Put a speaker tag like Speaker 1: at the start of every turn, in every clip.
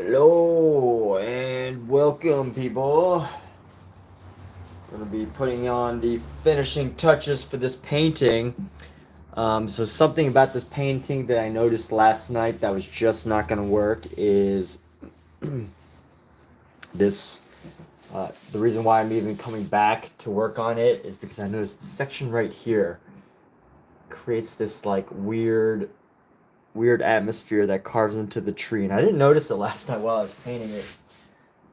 Speaker 1: Hello and welcome, people. I'm going to be putting on the finishing touches for this painting. So something about this painting that I noticed last night that was just not going to work is this. The reason why I'm even coming back to work on it is because I noticed the section right here creates this like weird atmosphere that carves into the tree, and I didn't notice it last night while I was painting it.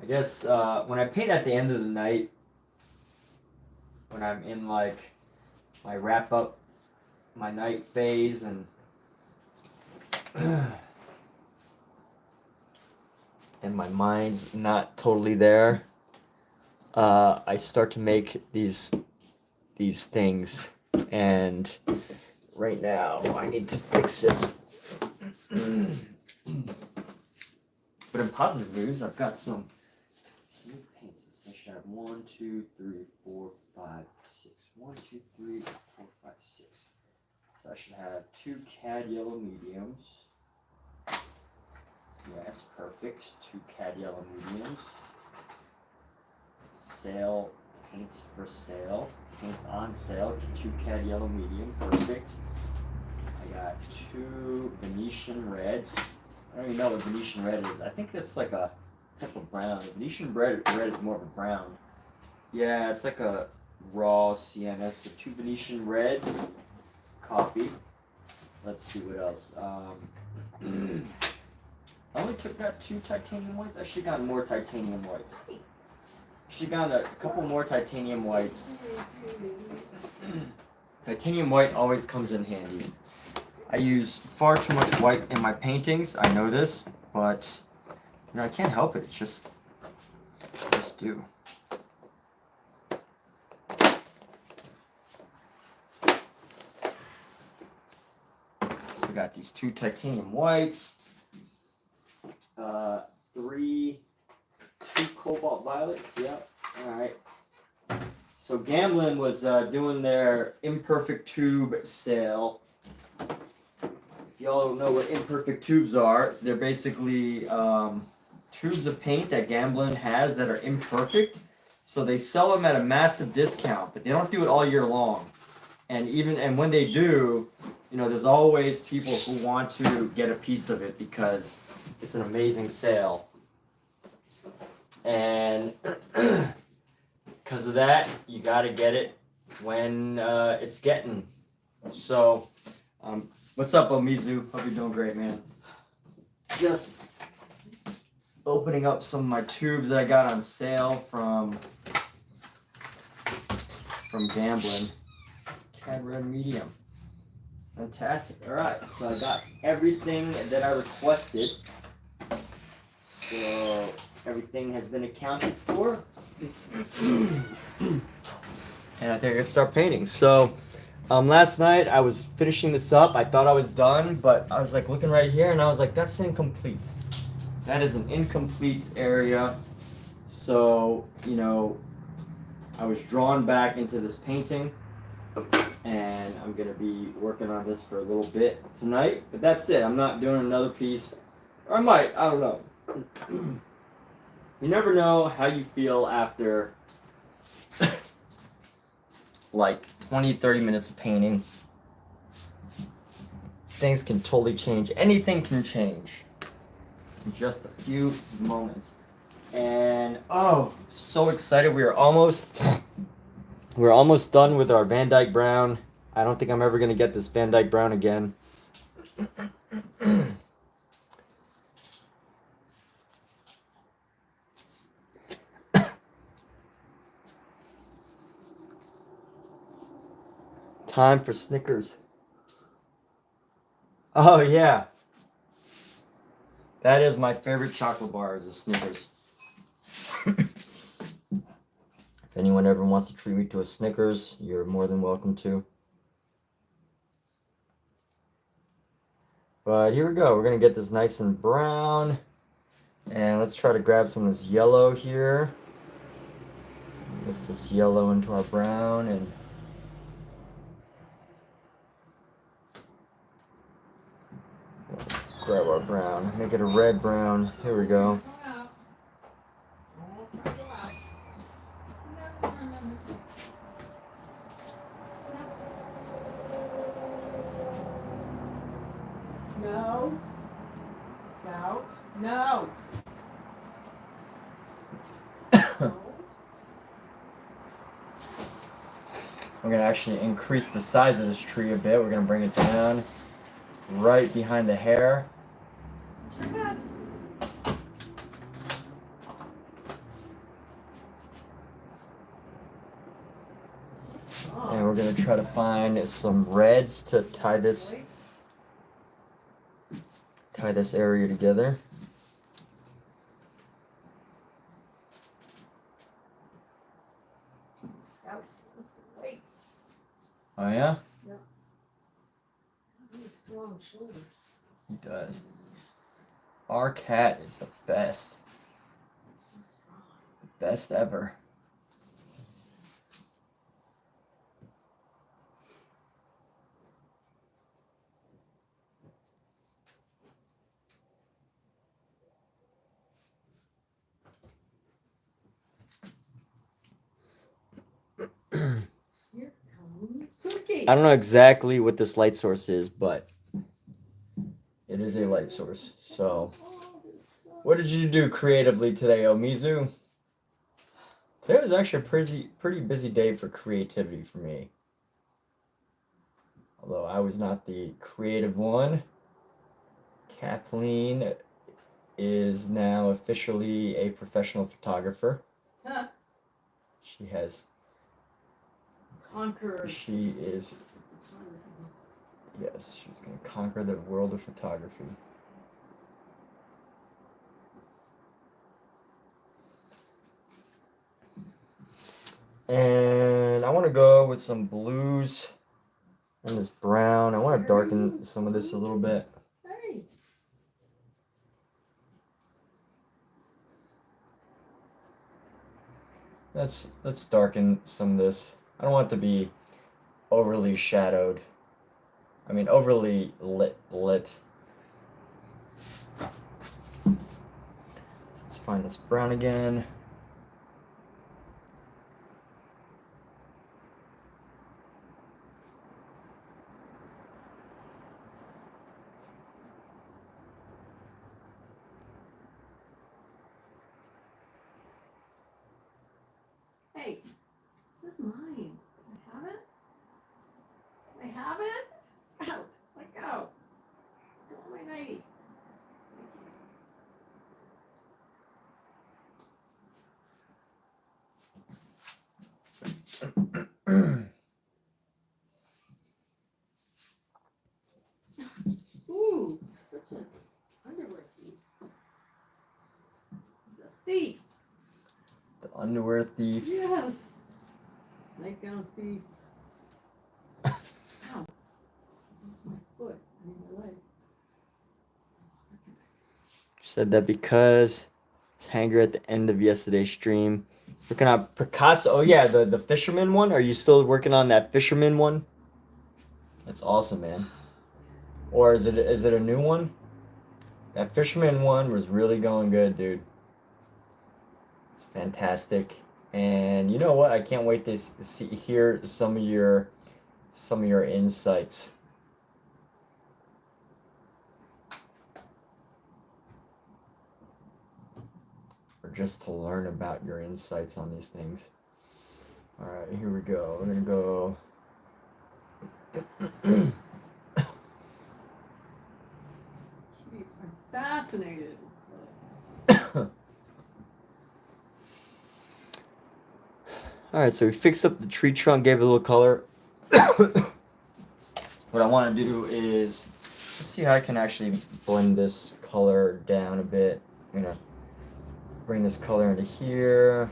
Speaker 1: I guess when I paint at the end of the night, when I'm in like my wrap up, my night phase, and and my mind's not totally there, I start to make these things, and right now I need to fix it. But in positive news, I've got some new paints. I should have 1, 2, 3, 4, 5, 6. 1, 2, 3, 4, 5, 6. So I should have 2 cad yellow mediums. Yes, perfect. 2 cad yellow mediums. Sale paints for sale. Paints on sale. 2 cad yellow medium. Perfect. I got 2 Venetian reds. I don't even know what Venetian red is. I think that's like a type of brown. Venetian red is more of a brown. Yeah, it's like a raw sienna. So 2 Venetian reds. Copy. Let's see what else. I only got 2 titanium whites. I should have gotten more titanium whites. Should have gotten a couple more titanium whites. Titanium white always comes in handy. I use far too much white in my paintings. I know this, but you know, I can't help it. It's just do. So I got these 2 titanium whites, 2 cobalt violets. Yep. All right. So Gamblin was doing their imperfect tube sale. If y'all don't know what imperfect tubes are, they're basically tubes of paint that Gamblin has that are imperfect. So they sell them at a massive discount, but they don't do it all year long. And when they do, you know, there's always people who want to get a piece of it because it's an amazing sale. And because of that, you got to get it when it's getting. So, what's up, Omizu? Hope you're doing great, man. Just opening up some of my tubes that I got on sale from Gamblin. Cad red medium. Fantastic. All right, so I got everything that I requested. So everything has been accounted for. And I think I can start painting. So last night I was finishing this up. I thought I was done, but I was like looking right here and I was like, that's incomplete. That is an incomplete area. So, you know, I was drawn back into this painting and I'm going to be working on this for a little bit tonight. But that's it. I'm not doing another piece. Or I might. I don't know. You never know how you feel after like 20-30 minutes of painting. Things can totally change. Anything can change in just a few moments. And oh, so excited. We're almost done with our Van Dyke Brown. I don't think I'm ever going to get this Van Dyke Brown again. Time for Snickers. Oh yeah. That is my favorite chocolate bar, is a Snickers. If anyone ever wants to treat me to a Snickers, you're more than welcome to. But here we go. We're going to get this nice and brown. And let's try to grab some of this yellow here. Mix this yellow into our brown and grab our brown, make it a red brown. Here we go.
Speaker 2: No. It's out. No.
Speaker 1: We're gonna actually increase the size of this tree a bit. We're gonna bring it down right behind the hair. And we're gonna try to find some reds to tie this area together. Oh yeah?
Speaker 2: Yep. Really strong shoulders.
Speaker 1: He does. Our cat is the best.
Speaker 2: So strong.
Speaker 1: The best ever.
Speaker 2: Here comes Cookie.
Speaker 1: I don't know exactly what this light source is, but it is a light source. So, what did you do creatively today, Omizu? Today was actually a pretty busy day for creativity for me. Although I was not the creative one. Kathleen is now officially a professional photographer.
Speaker 2: Huh.
Speaker 1: She has...
Speaker 2: Conquer.
Speaker 1: She is... Yes, she's going to conquer the world of photography. And I want to go with some blues and this brown. I want to darken some of this a little bit.
Speaker 2: Hey.
Speaker 1: Let's darken some of this. I don't want it to be overly shadowed. I mean, overly lit. Let's find this brown again.
Speaker 2: Hey, this is mine. Can I have it? Can I have it? It's out. Let go. Go on my nightie. Ooh, such an underwear thief. He's a thief.
Speaker 1: The underwear thief.
Speaker 2: Yes. Nightgown thief. Ow. That's my foot. I mean my leg.
Speaker 1: Said that because it's hanger at the end of yesterday's stream. Working on Picasso. Oh yeah, the fisherman one. Are you still working on that fisherman one? That's awesome, man. Or is it a new one? That fisherman one was really going good, dude. It's fantastic. And you know what? I can't wait to hear some of your insights. Or just to learn about your insights on these things. All right, here we go. We're gonna go.
Speaker 2: Jeez, I'm fascinated.
Speaker 1: All right, so we fixed up the tree trunk, gave it a little color. What I want to do is, let's see how I can actually blend this color down a bit. I'm gonna bring this color into here.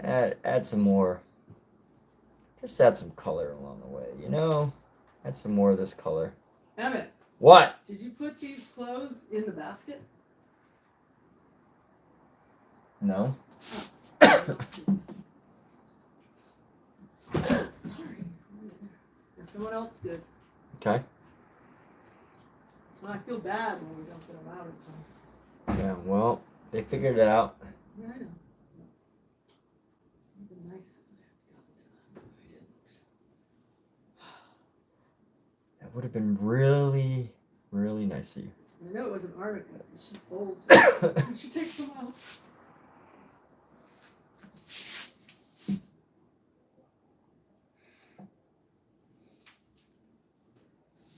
Speaker 1: Add some more. Just add some color along the way, you know? Add some more of this color.
Speaker 2: Emmett.
Speaker 1: What?
Speaker 2: Did you put these clothes in the basket?
Speaker 1: No.
Speaker 2: Sorry. Someone else did.
Speaker 1: Okay.
Speaker 2: Well, I feel bad when we don't get them out in time.
Speaker 1: Yeah, well, they figured it out.
Speaker 2: Yeah, I know. It'd been nice if I had gotten to them, but I didn't.
Speaker 1: That would have been really, really nice of you.
Speaker 2: I know it was an article. She folds it. And she takes them out.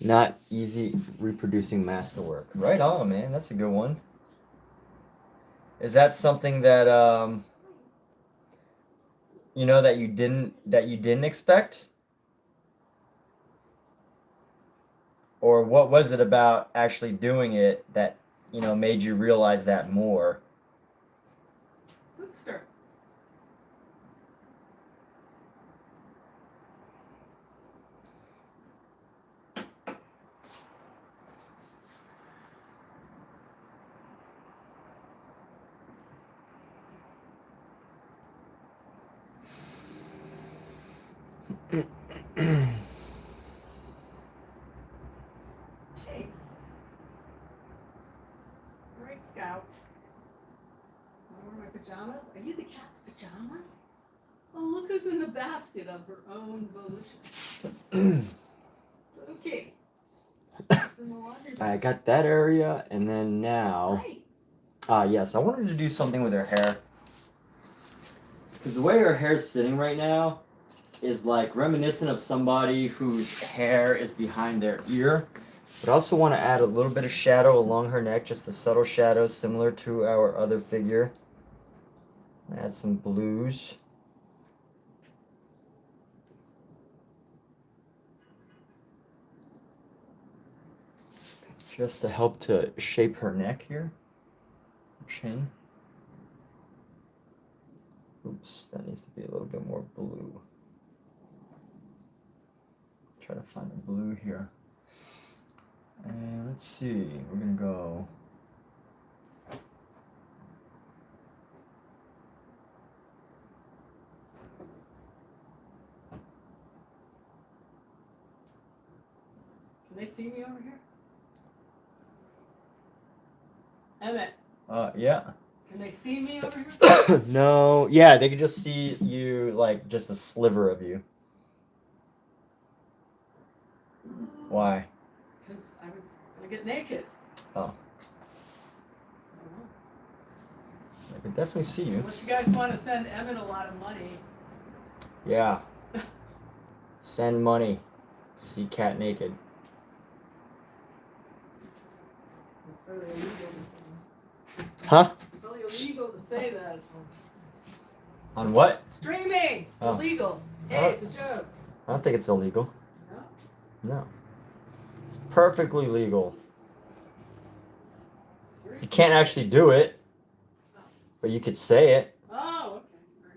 Speaker 1: Not easy reproducing masterwork. Right on, man. That's a good one. Is that something that you know that you didn't expect? Or what was it about actually doing it that, you know, made you realize that more?
Speaker 2: Hookster. Hey. All right, Scout. Want to wear my pajamas? Are you the cat's pajamas? Oh, look who's in the basket of her own volition. Okay. It's in the laundry
Speaker 1: I
Speaker 2: basket.
Speaker 1: got that area, and then now,
Speaker 2: Right.
Speaker 1: yes, I wanted to do something with her hair. Because the way her hair's sitting right now is like reminiscent of somebody whose hair is behind their ear. But I also want to add a little bit of shadow along her neck, just a subtle shadow similar to our other figure. Add some blues. Just to help to shape her neck here. Chin. Oops, that needs to be a little bit more blue. Try to find the blue here. And let's see, we're gonna go.
Speaker 2: Can they see me over here? Emmett,
Speaker 1: Yeah.
Speaker 2: can they see me over here?
Speaker 1: No, yeah, they could just see you, like, just a sliver of you. Why?
Speaker 2: Because I was going to get naked.
Speaker 1: Oh.
Speaker 2: I don't know.
Speaker 1: I could definitely see you.
Speaker 2: Unless you guys want to send Emmett a lot of money.
Speaker 1: Yeah. Send money. See cat naked.
Speaker 2: It's really illegal to say.
Speaker 1: Huh?
Speaker 2: It's really illegal to say that.
Speaker 1: On what?
Speaker 2: Streaming! It's
Speaker 1: Oh.
Speaker 2: illegal. Hey,
Speaker 1: Oh.
Speaker 2: it's a joke.
Speaker 1: I don't think it's illegal.
Speaker 2: No?
Speaker 1: No. It's perfectly legal.
Speaker 2: Seriously?
Speaker 1: You can't actually do it, but you could say it.
Speaker 2: Oh, okay. Right.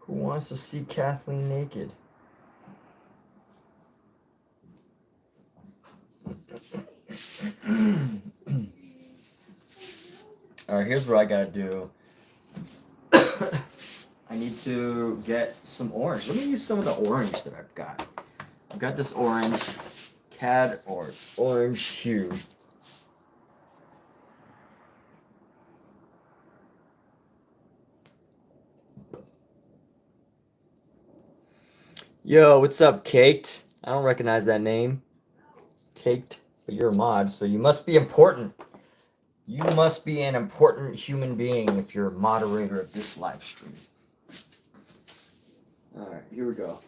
Speaker 1: Who wants to see Kathleen naked? Alright, here's what I gotta do. I need to get some orange. Let me use some of the orange that I've got. I've got this orange, cad or orange hue. Yo, what's up, Caked? I don't recognize that name. Caked, but you're a mod, so you must be important. You must be an important human being if you're a moderator of this live stream. Alright, here we go.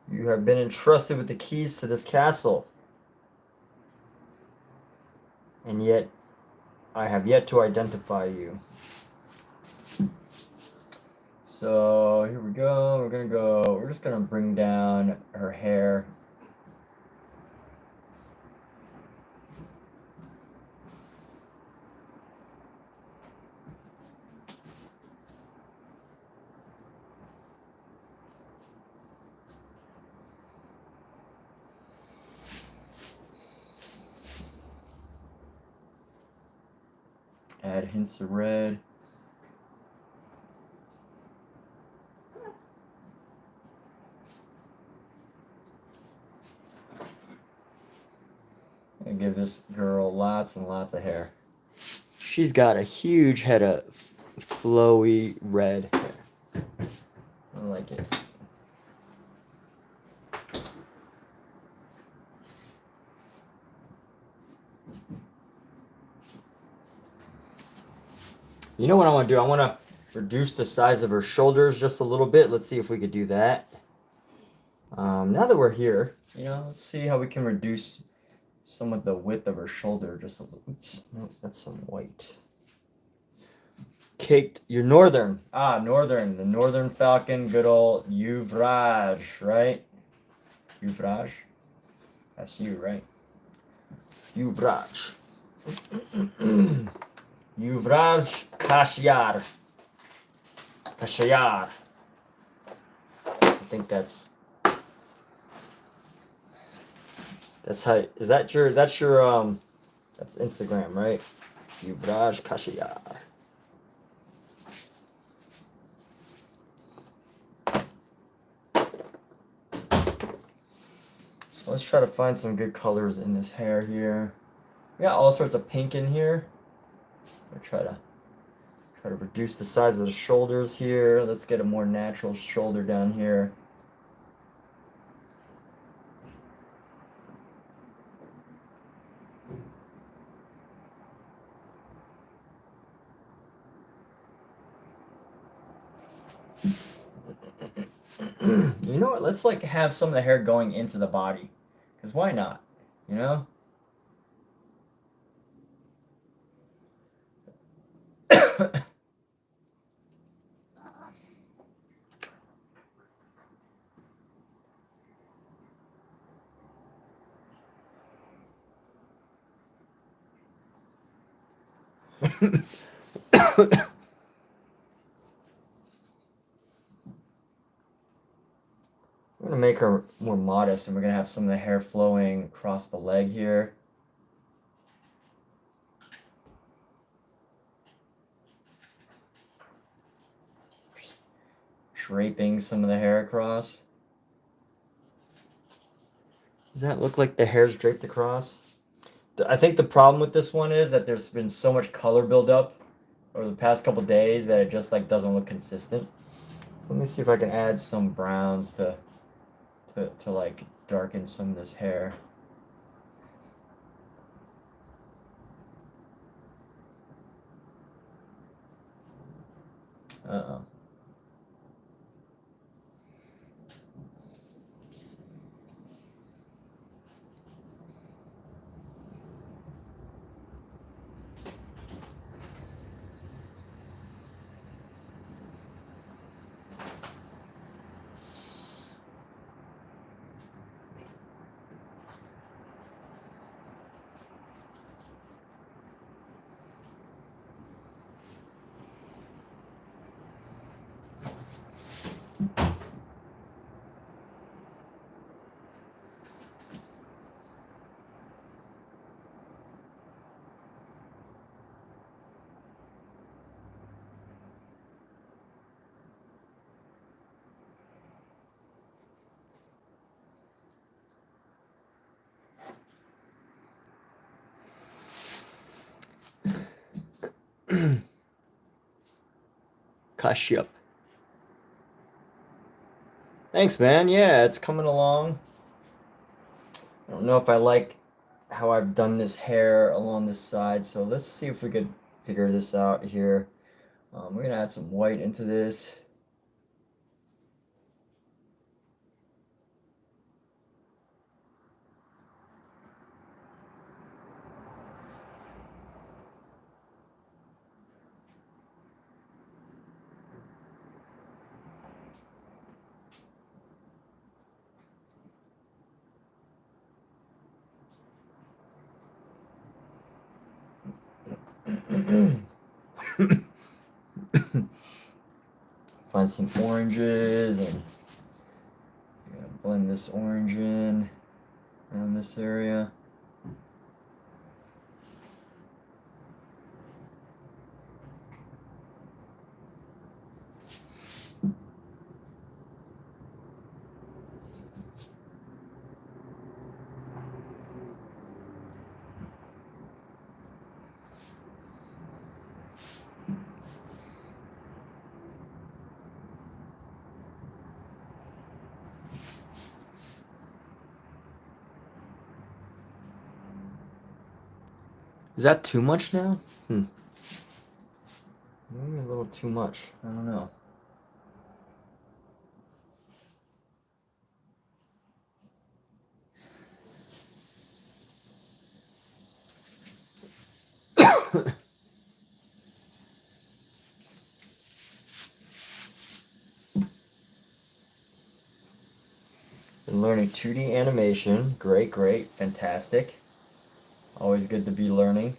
Speaker 1: You have been entrusted with the keys to this castle. And yet, I have yet to identify you. So, here we go. We're just gonna bring down her hair. add hints of red. And give this girl lots and lots of hair. She's got a huge head of flowy red hair. I like it. You know what I want to do? I want to reduce the size of her shoulders just a little bit. Let's see if we could do that. Now that we're here, you know, let's see how we can reduce some of the width of her shoulder just a little. Oops, no, that's some white. Caked, you're northern. Northern, the northern falcon, good old Utrecht, right? Utrecht? That's you, right? Utrecht. Utrecht Kashiyar. Kashiyar. I think that's how, is that your, that's Instagram, right? Utrecht Kashiyar. So let's try to find some good colors in this hair here. We got all sorts of pink in here. I'll try to reduce the size of the shoulders here. Let's get a more natural shoulder down here. You know what? Let's like have some of the hair going into the body. Because why not? You know? I'm going to make her more modest, and we're going to have some of the hair flowing across the leg here. Draping some of the hair across. Does that look like the hair's draped across? I think the problem with this one is that there's been so much color buildup over the past couple days that it just like doesn't look consistent. So let me see if I can add some browns to like darken some of this hair. Uh-oh. Kashyap. Thanks, man. Yeah, it's coming along. I don't know if I like how I've done this hair along this side, so let's see if we could figure this out here. We're gonna add some white into this. Find some oranges and blend this orange in around this area. Is that too much now? Maybe a little too much. I don't know. Been learning 2D animation. Great, great, fantastic. Always good to be learning.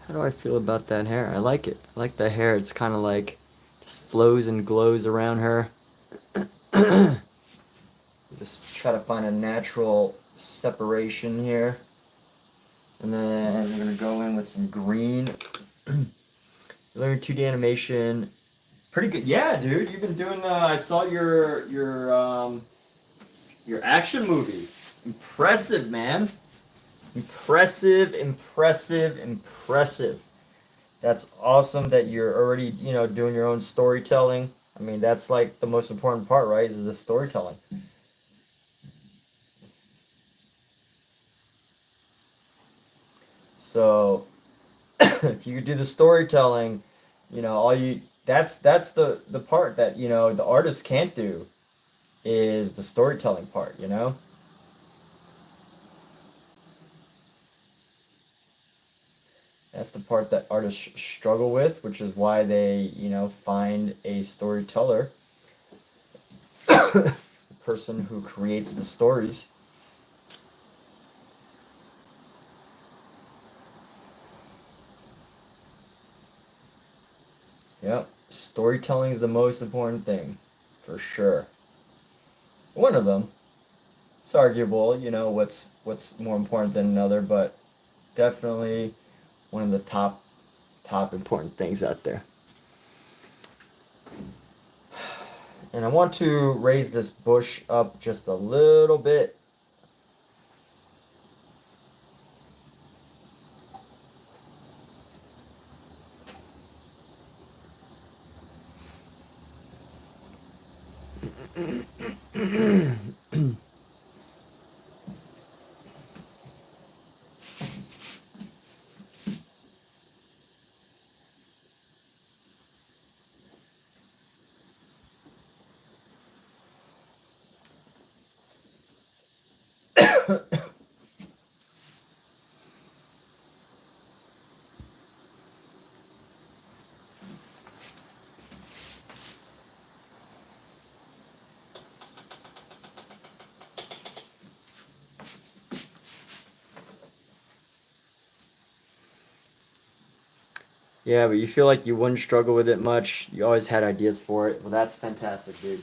Speaker 1: How do I feel about that hair? I like it. I like the hair. It's kind of like just flows and glows around her. Just try to find a natural separation here. And then we're gonna go in with some green. Learn 2D animation. Pretty good. Yeah, dude. You've been doing. I saw your action movie. Impressive, man. Impressive, impressive, impressive. That's awesome that you're already, doing your own storytelling. I mean, that's like the most important part, right? Is the storytelling. So, if you could do the storytelling, all you that's the part that, the artist can't do is the storytelling part. That's the part that artists struggle with, which is why they, find a storyteller, the person who creates the stories. Yep, storytelling is the most important thing, for sure. One of them. It's arguable, what's more important than another, but definitely one of the top important things out there. And I want to raise this bush up just a little bit. Yeah, but you feel like you wouldn't struggle with it much. You always had ideas for it. Well, that's fantastic, dude.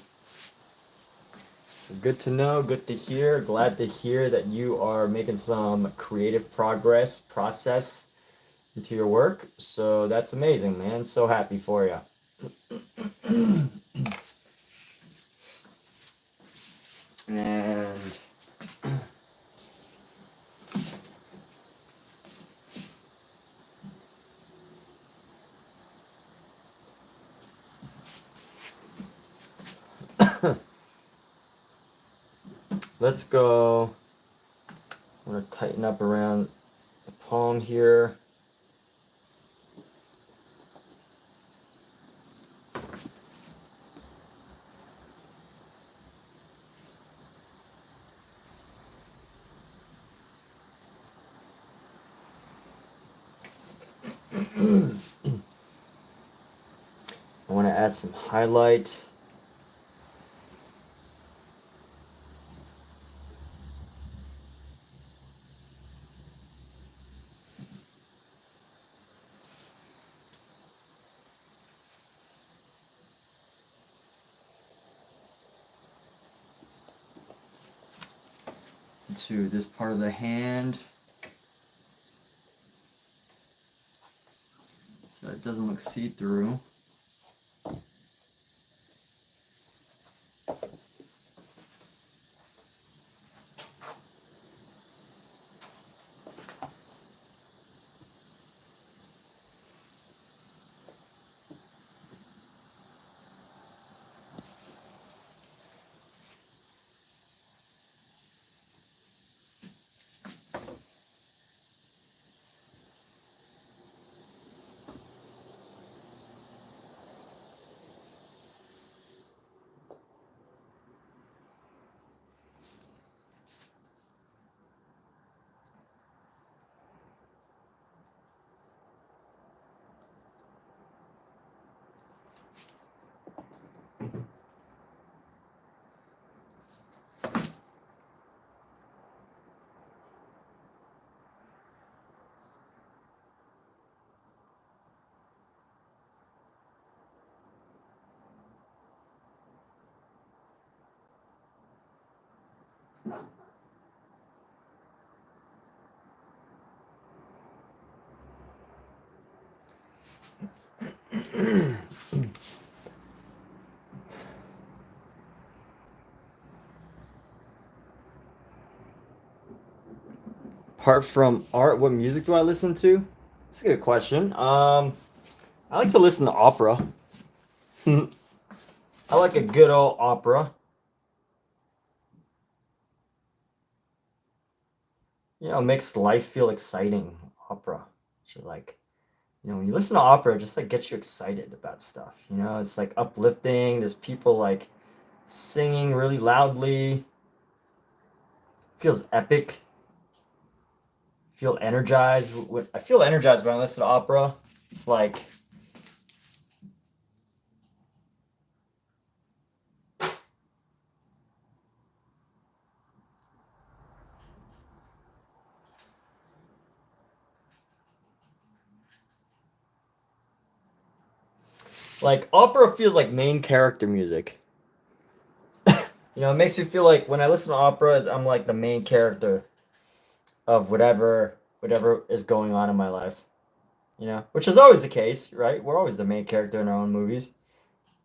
Speaker 1: So good to know, good to hear. Glad to hear that you are making some creative process into your work. So that's amazing, man. So happy for you. And let's go. I'm going to tighten up around the palm here. I want to add some highlight. To this part of the hand so it doesn't look see-through. Apart from art, what music do I listen to? That's a good question. I like to listen to opera. I like a good old opera. You know, it makes life feel exciting. Opera. Like, you know, when you listen to opera, it just like gets you excited about stuff. You know, it's like uplifting. There's people like singing really loudly. Feels epic. Feel energized. I feel energized when I listen to opera. It's like opera feels like main character music. You know, it makes me feel like when I listen to opera, I'm like the main character of whatever is going on in my life. You know, which is always the case, right? We're always the main character in our own movies,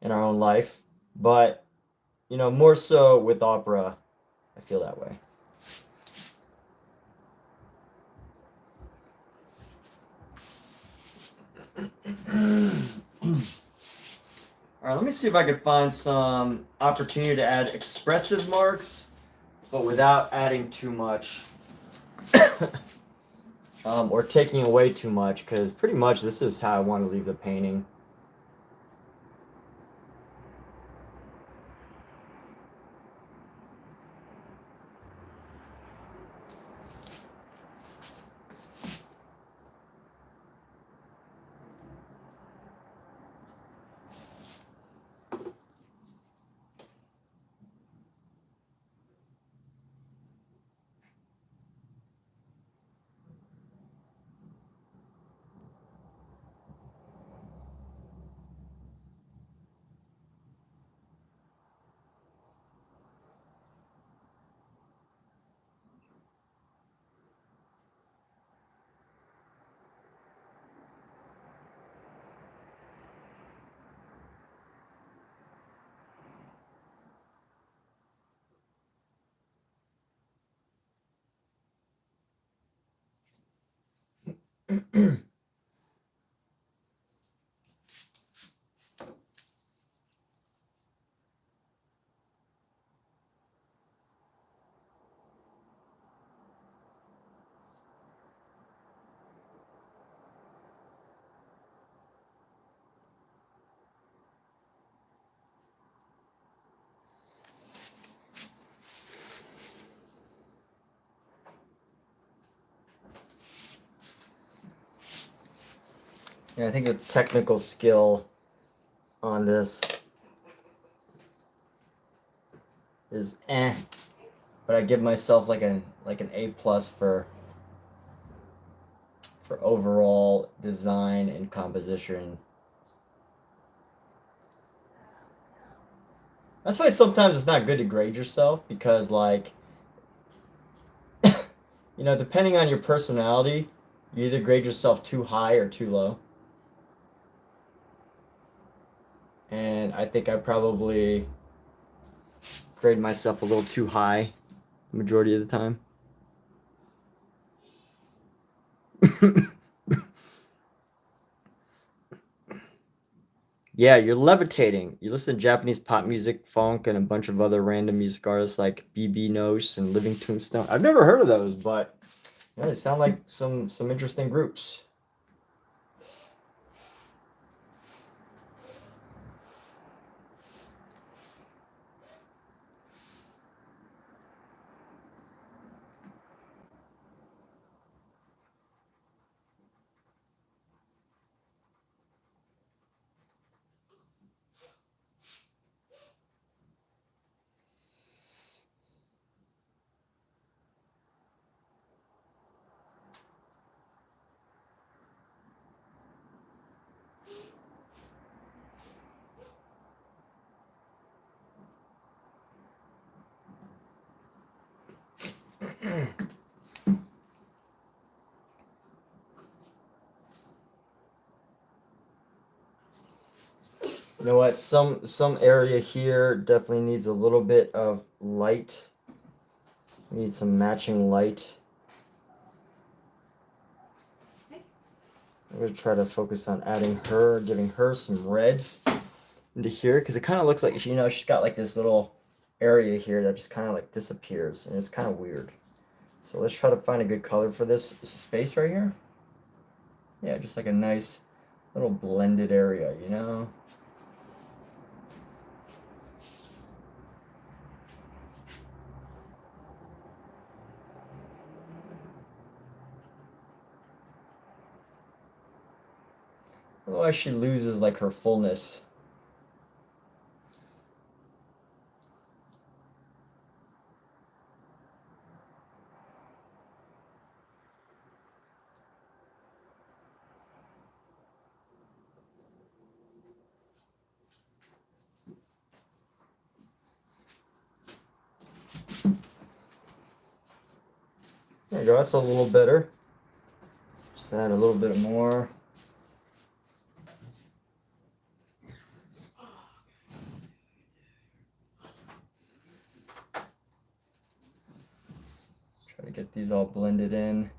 Speaker 1: in our own life. But, you know, more so with opera, I feel that way. All right, let me see if I can find some opportunity to add expressive marks, but without adding too much. Or taking away too much, because pretty much this is how I want to leave the painting. Yeah, I think the technical skill on this is but I give myself like an A+ for overall design and composition. That's why sometimes it's not good to grade yourself, because like you know, depending on your personality, you either grade yourself too high or too low. And I think I probably grade myself a little too high the majority of the time. Yeah, you're levitating. You listen to Japanese pop music, funk, and a bunch of other random music artists like BB Noce and Living Tombstone. I've never heard of those, but yeah, they sound like some interesting groups. You know what? Some area here definitely needs a little bit of light. Need some matching light. I'm gonna try to focus on giving her some reds into here, because it kind of looks like, you know, she's got like this little area here that just kind of like disappears, and it's kind of weird. So let's try to find a good color for this space right here. Yeah, just like a nice little blended area, you know. Otherwise she loses like her fullness. There you go, that's a little better. Just add a little bit more. Try to get these all blended in.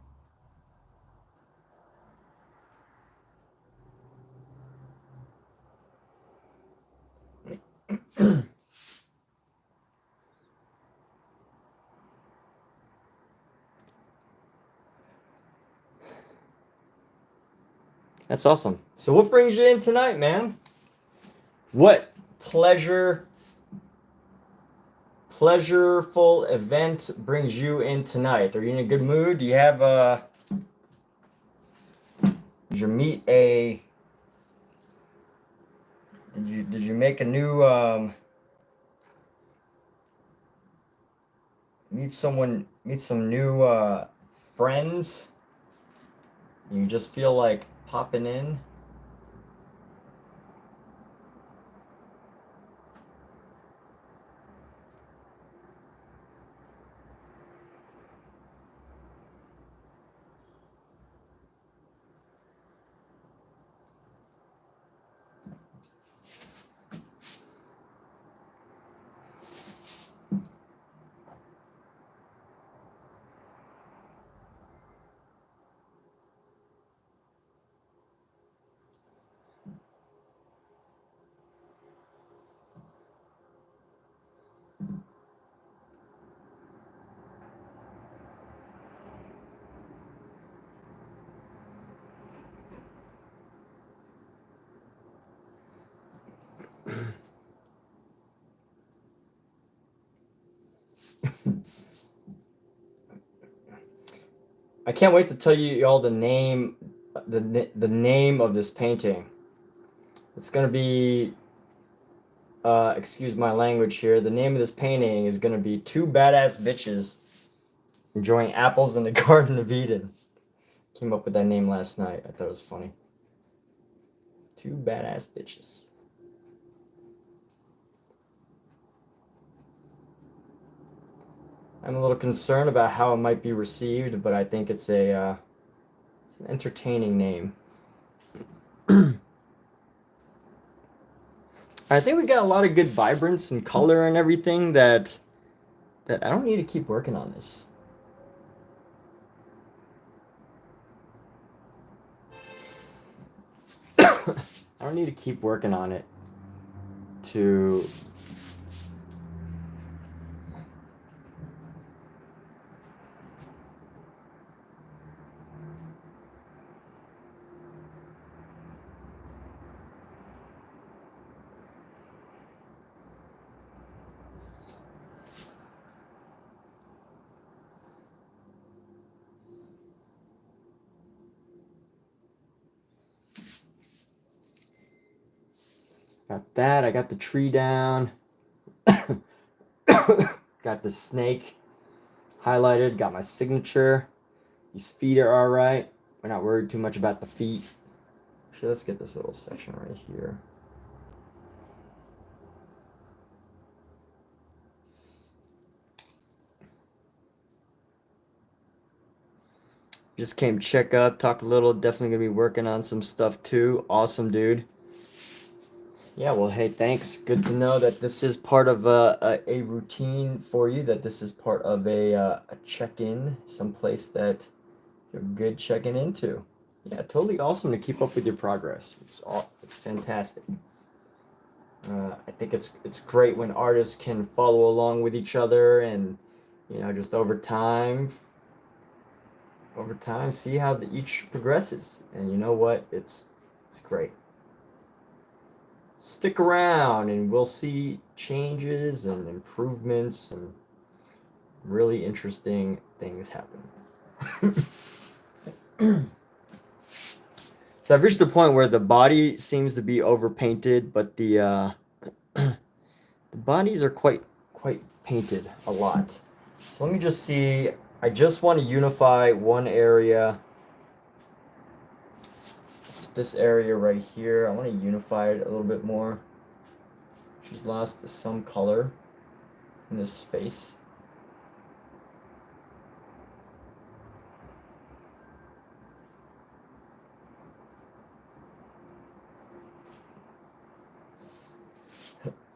Speaker 1: That's awesome. So what brings you in tonight, man? What pleasureful event brings you in tonight? Are you in a good mood? Do you have did you meet a did you make a new meet some new friends? You just feel like popping in? I can't wait to tell you all the name the name of this painting. It's gonna be, excuse my language here. The name of this painting is gonna be Two Badass Bitches Enjoying Apples in the Garden of Eden. Came up with that name last night. I thought it was funny. Two Badass Bitches. I'm a little concerned about how it might be received, but I think it's an entertaining name. I think we got a lot of good vibrance and color and everything that I don't need to keep working on this. I don't need to keep working on it to got that. I got the tree down. Got the snake highlighted. Got my signature. These feet are all right. We're not worried too much about the feet. Actually, let's get this little section right here. Just came to check up, talk a little. Definitely gonna be working on some stuff too. Awesome, dude. Yeah, well, hey, thanks. Good to know that this is part of a routine for you, that this is part of a check-in, someplace that you're good checking into. Yeah, totally awesome to keep up with your progress. It's fantastic. I think it's great when artists can follow along with each other and, you know, just over time see how each progresses. And you know what? It's great. Stick around and we'll see changes and improvements and really interesting things happen. So I've reached the point where the body seems to be overpainted, but the bodies are quite painted a lot. So let me just see. I just want to unify one area. It's this area right here. I want to unify it a little bit more. She's lost some color in this space.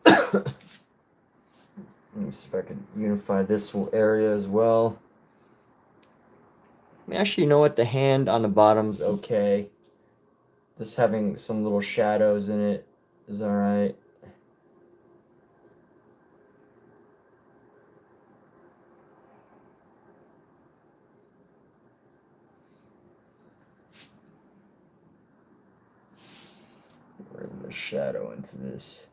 Speaker 1: Let me see if I can unify this whole area as well. I mean, actually, you know what? The hand on the bottom's okay. This having some little shadows in it is alright. Bring the shadow into this.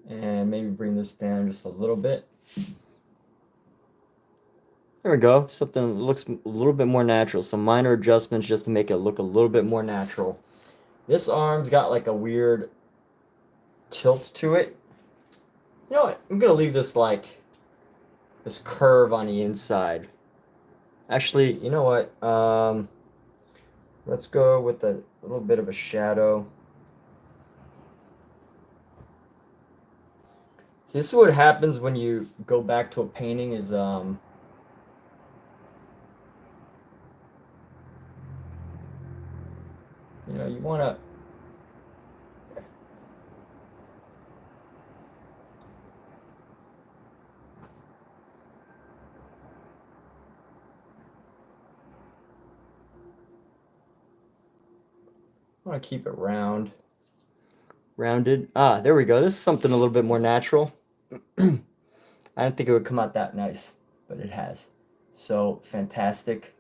Speaker 1: And maybe bring this down just a little bit. There we go. Something that looks a little bit more natural. Some minor adjustments just to make it look a little bit more natural. This arm's got like a weird tilt to it. You know what? I'm gonna leave this like this curve on the inside. Actually, you know what? Let's go with a little bit of a shadow. See, this is what happens when you go back to a painting is you know, you want to keep it round. rounded. Ah, there we go. This is something a little bit more natural. I didn't think it would come out that nice, but it has. So fantastic.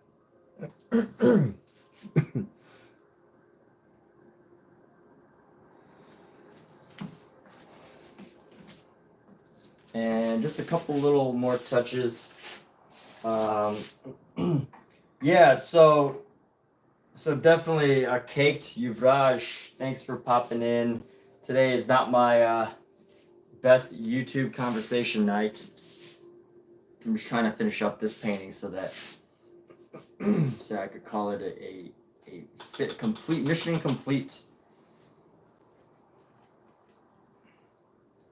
Speaker 1: And just a couple little more touches. Yeah, so definitely a caked Yuvraj. Thanks for popping in. Today is not my best YouTube conversation night. I'm just trying to finish up this painting so that so I could call it a fit complete mission complete.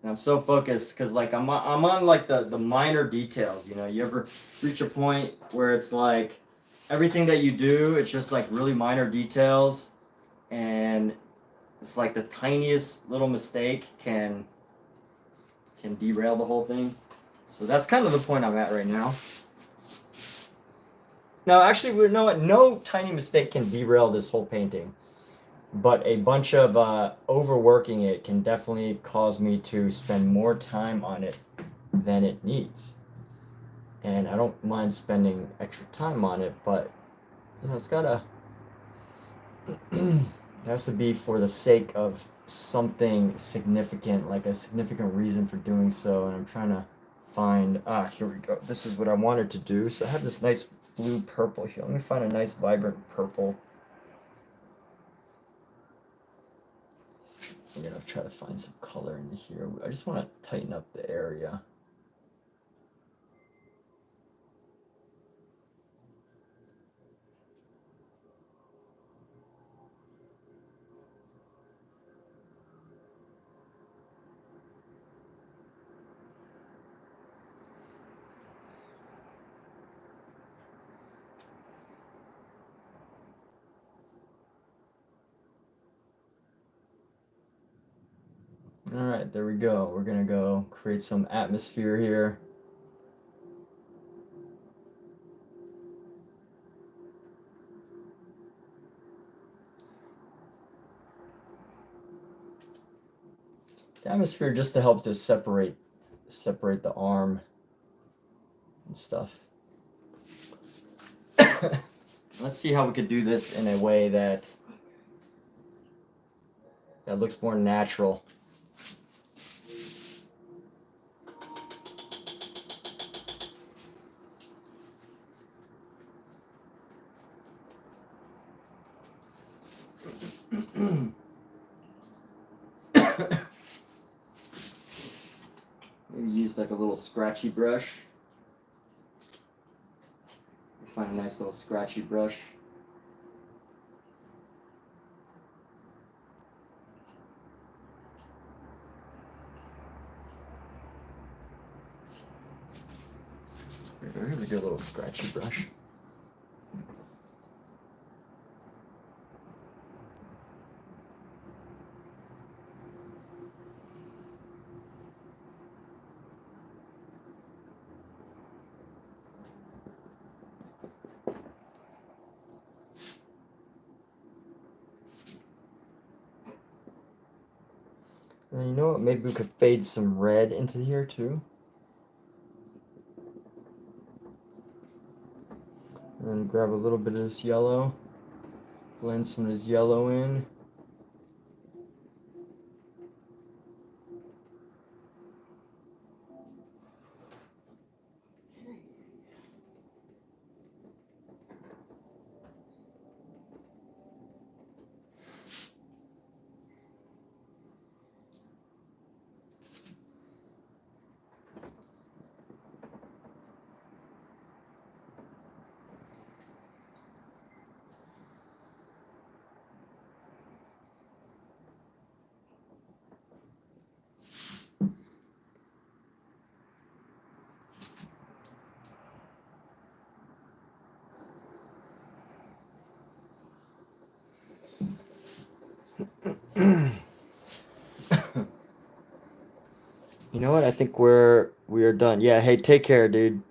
Speaker 1: And I'm so focused because like I'm on like the minor details. You know, you ever reach a point where it's like everything that you do, it's just like really minor details, and it's like the tiniest little mistake can derail the whole thing. So that's kind of the point I'm at right now. No, actually, we know what? No tiny mistake can derail this whole painting, but a bunch of overworking it can definitely cause me to spend more time on it than it needs. And I don't mind spending extra time on it, but you know, it's gotta it has to be for the sake of something significant, like a significant reason for doing so. And I'm trying to find, here we go. This is what I wanted to do. So I have this nice blue purple here. Let me find a nice vibrant purple. I'm gonna try to find some color into here. I just want to tighten up the area. All right, there we go. We're gonna go create some atmosphere here. The atmosphere just to help to separate the arm and stuff. Let's see how we could do this in a way that looks more natural. Maybe use like a little scratchy brush. Find a nice little scratchy brush. Here we go, a little scratchy brush. And you know what? Maybe we could fade some red into here too. And grab a little bit of this yellow. Blend some of this yellow in. You know what? I think we are done. Yeah, hey, take care, dude.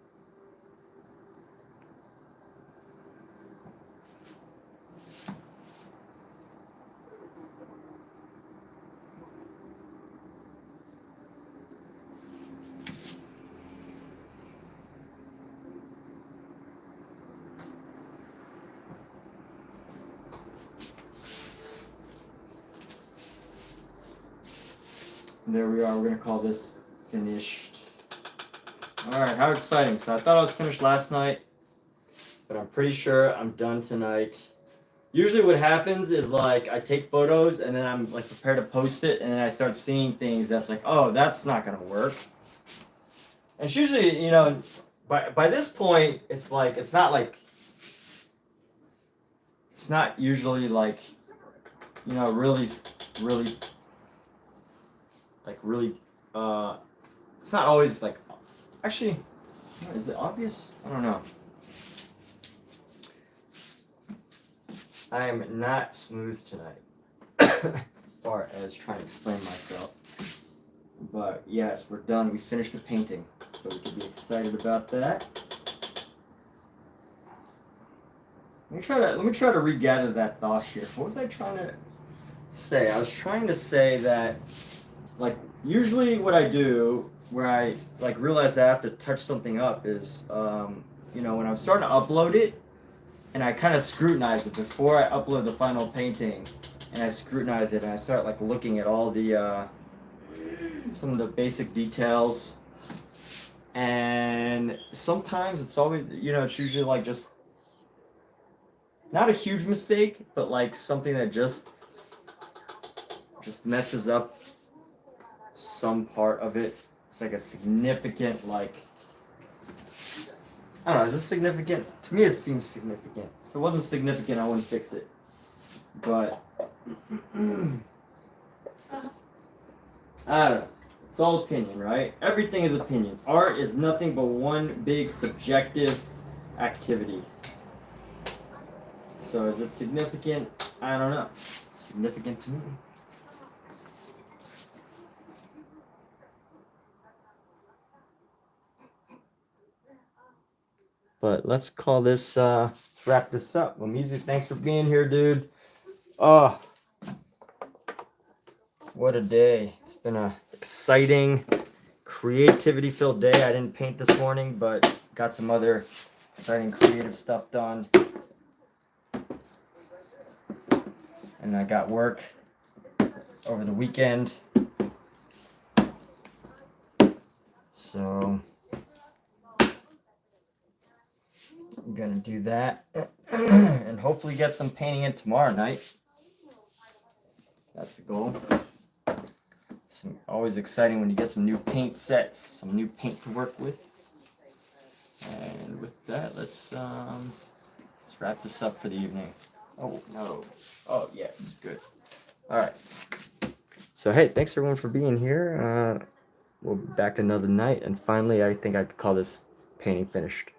Speaker 1: there we are. We're gonna call this finished. Alright, how exciting. So I thought I was finished last night, but I'm pretty sure I'm done tonight. Usually what happens is like I take photos and then I'm like prepared to post it, and then I start seeing things that's like, oh, that's not gonna work. And it's usually, you know, by this point, it's like it's not usually like, you know, really it's not always like, actually, is it obvious? I don't know. I am not smooth tonight as far as trying to explain myself. But yes, we're done. We finished the painting, so we can be excited about that. Let me try to regather that thought here. What was I trying to say? I was trying to say that, like, usually what I do where I like realize that I have to touch something up is, you know, when I'm starting to upload it, and I kind of scrutinize it before I upload the final painting, and I scrutinize it and I start like looking at all the some of the basic details, and sometimes it's always, you know, it's usually like just not a huge mistake, but like something that just messes up some part of it. It's like a significant, like, I don't know, is this significant? To me it seems significant. If it wasn't significant, I wouldn't fix it. But I don't know. It's all opinion, right? Everything is opinion. Art is nothing but one big subjective activity. So is it significant? I don't know. It's significant to me. But let's call this, let's wrap this up. Well, music, thanks for being here, dude. Oh, what a day. It's been a exciting, creativity-filled day. I didn't paint this morning, but got some other exciting creative stuff done. And I got work over the weekend. So I'm gonna do that and hopefully get some painting in tomorrow night. That's the goal. It's always exciting when you get some new paint sets, some new paint to work with. And with that, let's wrap this up for the evening. Oh no. Oh yes, good. All right. So hey, thanks everyone for being here. We'll be back another night, and finally, I think I could call this painting finished.